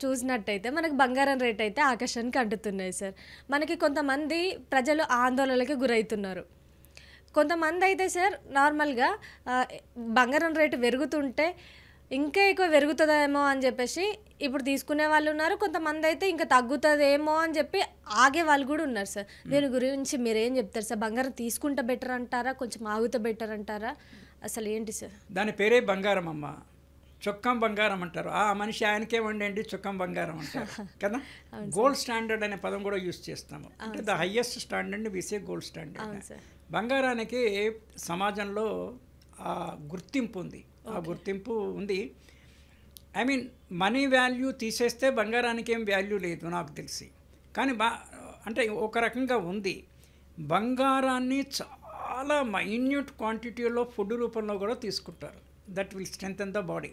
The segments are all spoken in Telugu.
చూసినట్టయితే మనకు బంగారం రేట్ అయితే ఆకాశానికి అంటుతున్నాయి సార్. మనకి కొంతమంది ప్రజలు ఆందోళనలకి గురైతున్నారు. కొంతమంది అయితే సార్ నార్మల్‌గా ఆహ్, బంగారం రేటు పెరుగుతుంటే ఇంకా ఎక్కువ పెరుగుతదేమో అని చెప్పేసి ఇప్పుడు తీసుకునే వాళ్ళున్నారు. కొంతమందయితే ఇంకా తగ్గుతదేమో అని చెప్పి ఆగే వాళ్ళు గూడా ఉన్నారు సార్. దీని గురించి మీరేం చెప్తారు సార్? బంగారం తీసుకుంటే బెటర్ అంటారా? కొంచెం ఆగితే బెటర్ అంటారా? అసలు ఏంటి సార్? దాని పేరే బంగారం అమ్మ. చొక్కం బంగారం అంటారు. ఆ మనిషి ఆయనకేమండి చొక్కం బంగారం అంటారు కదా. గోల్డ్ స్టాండర్డ్ అనే పదం కూడా యూజ్ చేస్తాము. అంటే the highest standard we say gold standard. బంగారానికి సమాజంలో ఆ గుర్తింపు ఉంది. ఆ గుర్తింపు ఉంది. ఐ మీన్ మనీ వాల్యూ తీసేస్తే బంగారానికి ఏం వాల్యూ లేదు నాకు తెలిసి. కానీ అంటే ఒక రకంగా ఉంది. బంగారాన్ని చాలా మైన్యూట్ క్వాంటిటీలో ఫుడ్ రూపంలో కూడా తీసుకుంటారు. That will strengthen the body.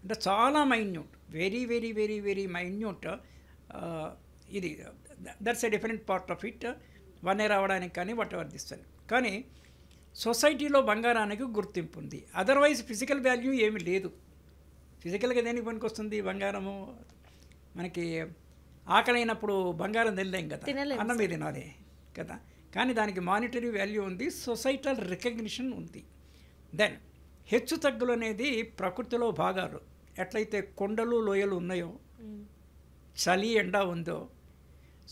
అంటే చాలా minute, very very very very minute. ఇది that's a different part of it. One year అవ్వడానికి కానీ వాట్ ఎవర్ దిస్ అని. కానీ సొసైటీలో బంగారానికి గుర్తింపు ఉంది. అదర్వైజ్ ఫిజికల్ వాల్యూ ఏమీ లేదు. ఫిజికల్గా దేనికి పనికి వస్తుంది బంగారము? మనకి ఆకలైనప్పుడు బంగారం తినలేం కదా, అన్నమే తినాలి కదా. కానీ దానికి మానిటరీ వాల్యూ ఉంది, సొసైటల్ రికగ్నిషన్ ఉంది. దెన్ హెచ్చు తగ్గులు అనేది ప్రకృతిలో భాగాలు. ఎట్లయితే కొండలు లోయలు ఉన్నాయో, చలి ఎండ ఉందో,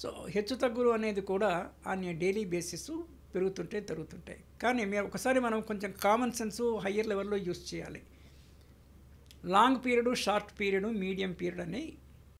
సో హెచ్చు తగ్గులు అనేది కూడా ఆన్ డైలీ బేసిస్ పెరుగుతుంటే జరుగుతుంటాయి. కానీ ఒకసారి మనం కొంచెం కామన్ సెన్స్ హయ్యర్ లెవెల్లో యూస్ చేయాలి. Long period, short period, medium period అని